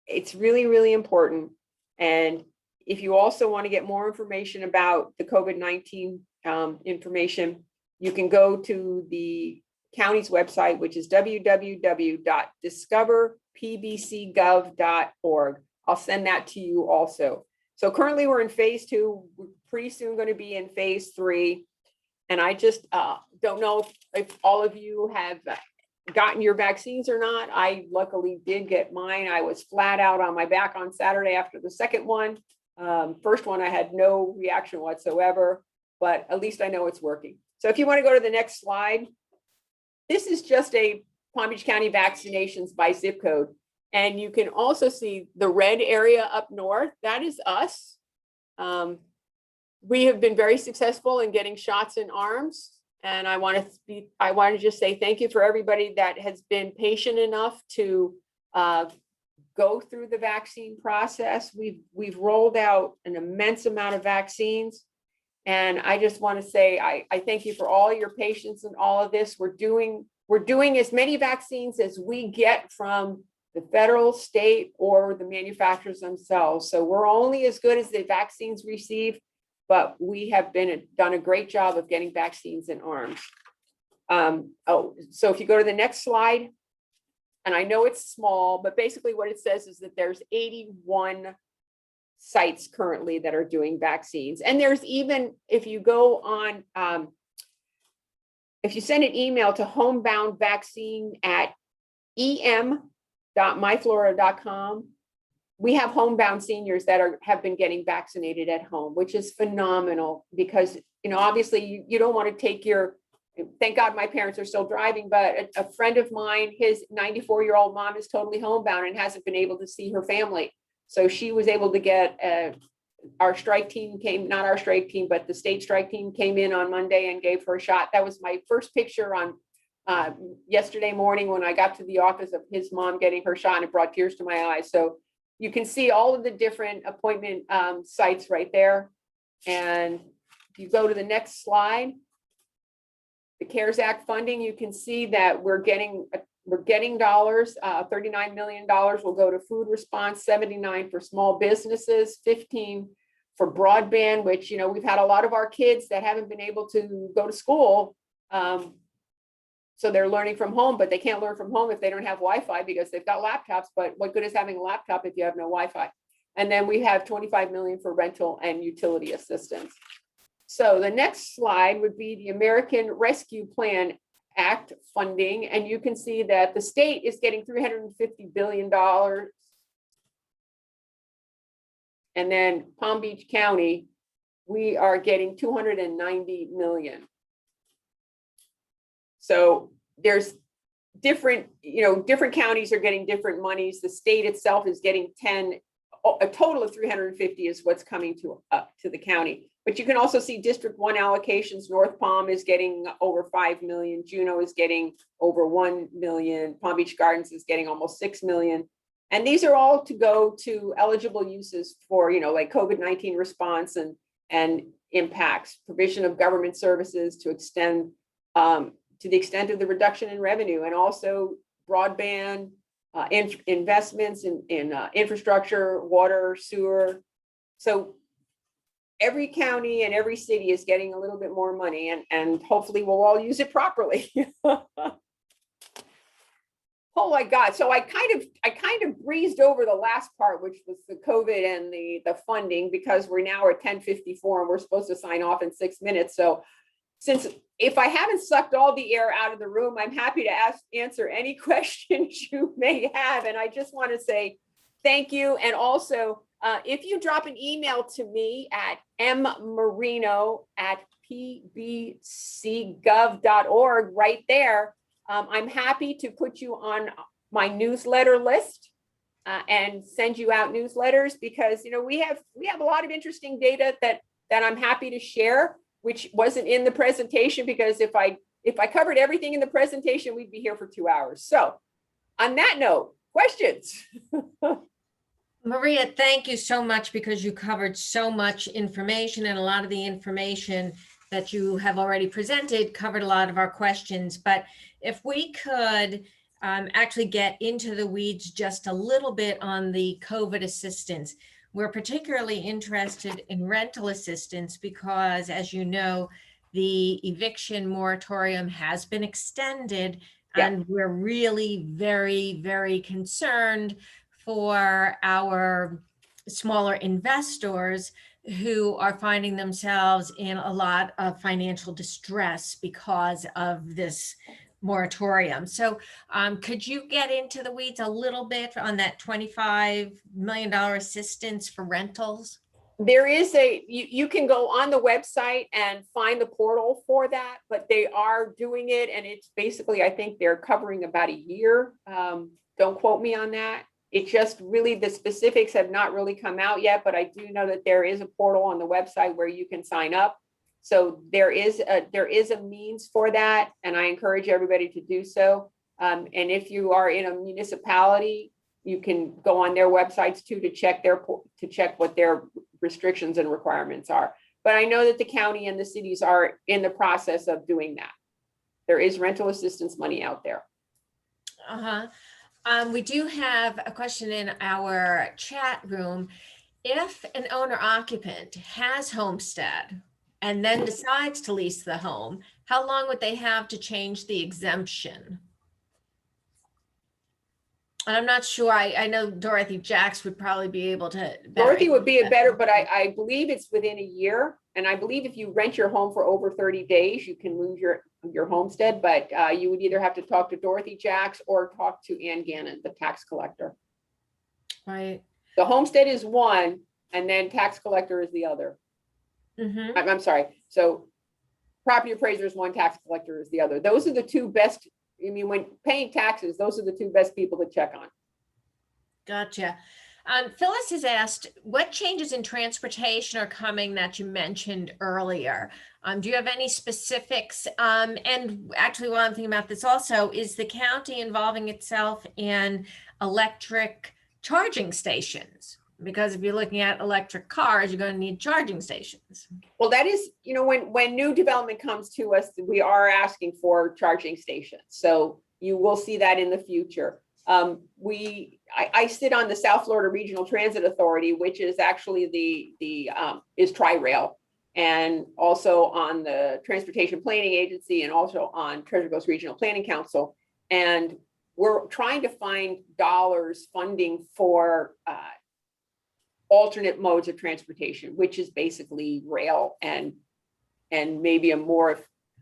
it's really, really important. And if you also want to get more information about the COVID-19 information, you can go to the county's website, which is www.discoverpbcgov.org. I'll send that to you also. So currently we're in phase 2. We're pretty soon going to be in phase 3. And I just don't know if all of you have gotten your vaccines or not. I luckily did get mine. I was flat out on my back on Saturday after the second one. First one, I had no reaction whatsoever, but at least I know it's working. So if you want to go to the next slide, this is just a Palm Beach County vaccinations by zip code. And you can also see the red area up north. That is us. We have been very successful in getting shots in arms. And I want to just say thank you for everybody that has been patient enough to go through the vaccine process. We've rolled out an immense amount of vaccines. And I just want to say, I thank you for all your patience in all of this. We're doing as many vaccines as we get from the federal, state, or the manufacturers themselves. So we're only as good as the vaccines receive, but we have done a great job of getting vaccines in arms. So if you go to the next slide, and I know it's small, but basically what it says is that there's 81 sites currently that are doing vaccines. And there's even, if you go on, if you send an email to homeboundvaccine@em.myflorida.com, we have homebound seniors that have been getting vaccinated at home, which is phenomenal because, obviously you don't want to take thank God my parents are still driving, but a friend of mine, his 94-year-old mom is totally homebound and hasn't been able to see her family. So she was able to get, our strike team not our strike team, but the state strike team came in on Monday and gave her a shot. That was my first picture on yesterday morning when I got to the office of his mom getting her shot, and it brought tears to my eyes. So you can see all of the different appointment sites right there. And if you go to the next slide, the CARES Act funding, you can see that we're getting dollars. $39 million will go to food response, 79 for small businesses, 15 for broadband, which, we've had a lot of our kids that haven't been able to go to school. So they're learning from home, but they can't learn from home if they don't have Wi-Fi because they've got laptops. But what good is having a laptop if you have no Wi-Fi? And then we have 25 million for rental and utility assistance. So the next slide would be the American Rescue Plan Act funding. And you can see that the state is getting $350 billion. And then Palm Beach County, we are getting 290 million. So there's different, different counties are getting different monies. The state itself is getting 10, a total of 350 is what's coming to up to the county. But you can also see District 1 allocations. North Palm is getting over 5 million. Juneau is getting over 1 million. Palm Beach Gardens is getting almost 6 million. And these are all to go to eligible uses for, like COVID-19 response and impacts, provision of government services to extend to the extent of the reduction in revenue, and also broadband investments in infrastructure, water, sewer. So every county and every city is getting a little bit more money, and hopefully we'll all use it properly. Oh my God. So I kind of breezed over the last part, which was the COVID and the funding, because we're now at 10:54 and we're supposed to sign off in 6 minutes. So since if I haven't sucked all the air out of the room, I'm happy to answer any questions you may have. And I just want to say thank you. And also, if you drop an email to me at mmarino@pbcgov.org right there, I'm happy to put you on my newsletter list and send you out newsletters, because we have a lot of interesting data that I'm happy to share, which wasn't in the presentation, because if I covered everything in the presentation, we'd be here for 2 hours. So on that note, questions? Maria, thank you so much, because you covered so much information, and a lot of the information that you have already presented covered a lot of our questions. But if we could actually get into the weeds just a little bit on the COVID assistance. We're particularly interested in rental assistance because, as you know, the eviction moratorium has been extended, and we're really very, very concerned for our smaller investors who are finding themselves in a lot of financial distress because of this moratorium. So could you get into the weeds a little bit on that $25 million assistance for rentals? There is you can go on the website and find the portal for that, but they are doing it. And it's basically, I think they're covering about a year. Don't quote me on that. It just really, the specifics have not really come out yet, but I do know that there is a portal on the website where you can sign up. So there is a means for that, and I encourage everybody to do so. And if you are in a municipality, you can go on their websites too to check what their restrictions and requirements are. But I know that the county and the cities are in the process of doing that. There is rental assistance money out there. We do have a question in our chat room. If an owner occupant has homestead and then decides to lease the home, how long would they have to change the exemption? And I'm not sure, I know Dorothy Jacks would probably be able to. Dorothy would be a better, but I believe it's within a year. And I believe if you rent your home for over 30 days, you can lose your homestead, but you would either have to talk to Dorothy Jacks or talk to Ann Gannon, the tax collector. Right. The homestead is one, and then tax collector is the other. Mm-hmm. I'm sorry. So property appraiser is one, tax collector is the other. Those are the two best. I mean, when paying taxes, those are the two best people to check on. Gotcha. Phyllis has asked, what changes in transportation are coming that you mentioned earlier? Do you have any specifics? And actually, while I'm thinking about this also, is the county involving itself in electric charging stations? Because if you're looking at electric cars, you're going to need charging stations. Well, that is, when new development comes to us, we are asking for charging stations. So you will see that in the future. I sit on the South Florida Regional Transit Authority, which is actually is Tri-Rail, and also on the Transportation Planning Agency, and also on Treasure Coast Regional Planning Council. And we're trying to find dollars funding for alternate modes of transportation, which is basically rail and maybe a more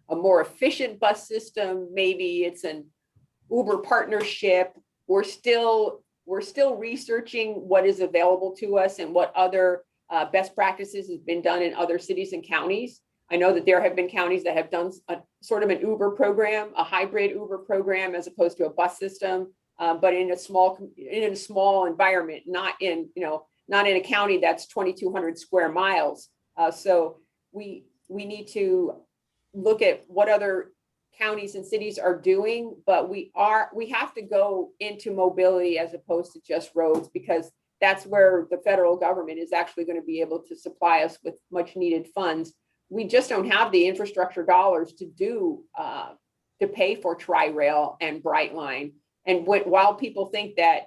efficient bus system. Maybe it's an Uber partnership. We're still researching what is available to us and what other best practices has been done in other cities and counties. I know that there have been counties that have done a sort of an Uber program, a hybrid Uber program, as opposed to a bus system, but in a small environment, not in a county that's 2,200 square miles. So we need to look at what other counties and cities are doing, but we have to go into mobility as opposed to just roads, because that's where the federal government is actually going to be able to supply us with much needed funds. We just don't have the infrastructure dollars to pay for Tri-Rail and Brightline. And while people think that,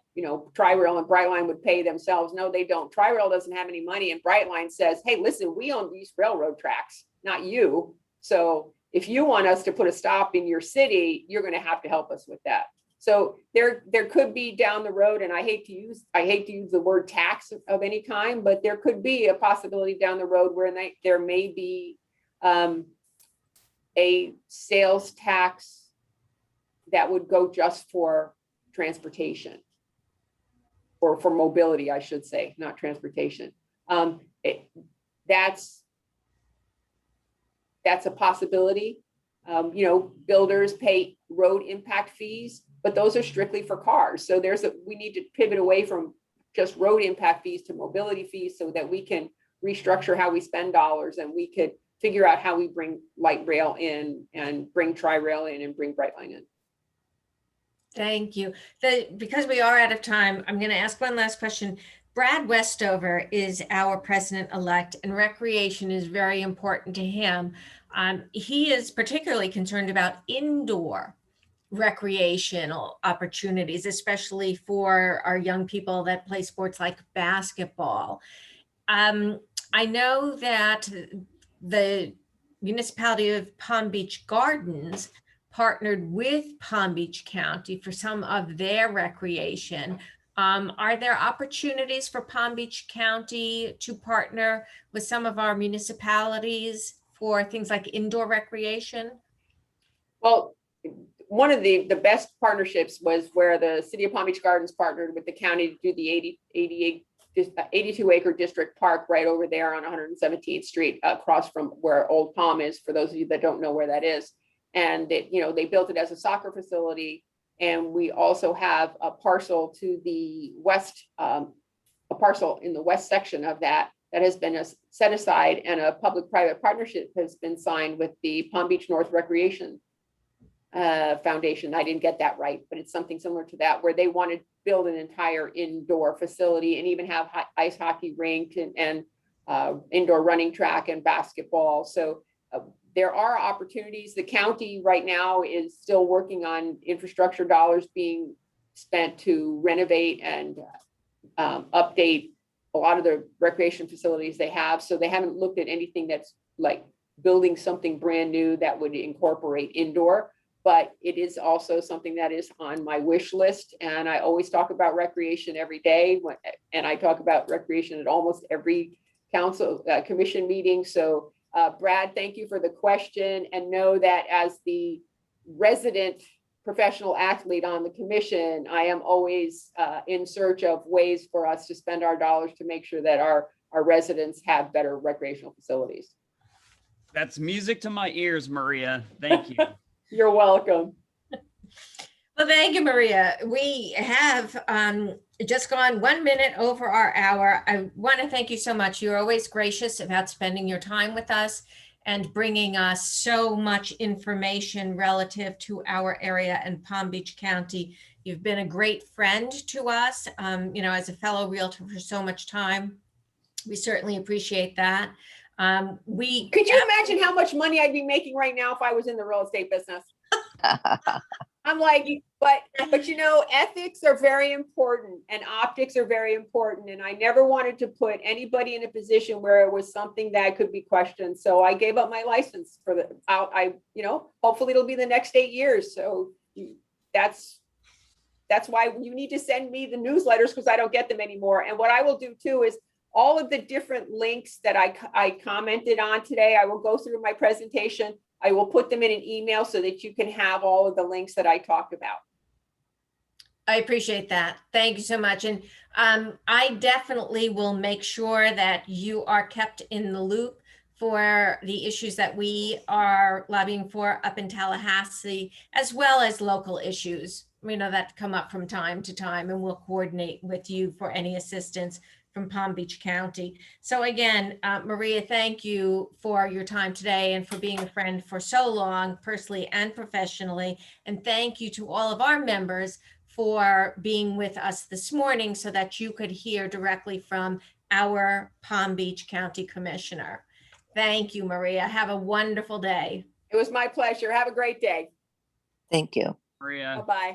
Tri-Rail and Brightline would pay themselves, no, they don't. Tri-Rail doesn't have any money, and Brightline says, hey, listen, we own these railroad tracks, not you. So if you want us to put a stop in your city, you're going to have to help us with that. So there could be down the road, and I hate to use the word tax of any kind, but there could be a possibility down the road where there may be a sales tax that would go just for transportation, or for mobility, I should say, not transportation. That's a possibility. Builders pay road impact fees, but those are strictly for cars. So we need to pivot away from just road impact fees to mobility fees, so that we can restructure how we spend dollars, and we could figure out how we bring light rail in and bring Tri-Rail in and bring Brightline in. Thank you. Because we are out of time, I'm going to ask one last question. Brad Westover is our president-elect, and recreation is very important to him. He is particularly concerned about indoor recreational opportunities, especially for our young people that play sports like basketball. I know that the municipality of Palm Beach Gardens partnered with Palm Beach County for some of their recreation. Are there opportunities for Palm Beach County to partner with some of our municipalities for things like indoor recreation? Well, one of the best partnerships was where the city of Palm Beach Gardens partnered with the county to do the 82-acre district park right over there on 117th Street, across from where Old Palm is, for those of you that don't know where that is. And they built it as a soccer facility. And we also have a parcel to the west, a parcel in the west section of that has been set aside, and a public-private partnership has been signed with the Palm Beach North Recreation Foundation. I didn't get that right, but it's something similar to that, where they want to build an entire indoor facility and even have ice hockey rink and indoor running track and basketball. So there are opportunities. The county right now is still working on infrastructure dollars being spent to renovate and update a lot of the recreation facilities they have. So they haven't looked at anything that's like building something brand new that would incorporate indoor, but it is also something that is on my wish list. And I always talk about recreation every day, and I talk about recreation at almost every council commission meeting. So Brad, thank you for the question, and know that as the resident professional athlete on the commission, I am always in search of ways for us to spend our dollars to make sure that our residents have better recreational facilities. That's music to my ears, Maria. Thank you. You're welcome. Well, thank you, Maria. We have just gone 1 minute over our hour. I want to thank you so much. You're always gracious about spending your time with us and bringing us so much information relative to our area and Palm Beach County. You've been a great friend to us, as a fellow realtor for so much time. We certainly appreciate that. Could you imagine how much money I'd be making right now if I was in the real estate business? I'm like, but ethics are very important and optics are very important. And I never wanted to put anybody in a position where it was something that could be questioned. So I gave up my license for hopefully it'll be the next 8 years. So that's why you need to send me the newsletters, because I don't get them anymore. And what I will do too is all of the different links that I commented on today, I will go through my presentation. I will put them in an email so that you can have all of the links that I talked about. I appreciate that. Thank you so much. And I definitely will make sure that you are kept in the loop for the issues that we are lobbying for up in Tallahassee, as well as local issues, that come up from time to time, and we'll coordinate with you for any assistance from Palm Beach County. So again, Maria, thank you for your time today and for being a friend for so long, personally and professionally. And thank you to all of our members for being with us this morning so that you could hear directly from our Palm Beach County Commissioner. Thank you, Maria. Have a wonderful day. It was my pleasure. Have a great day. Thank you. Maria. Bye-bye.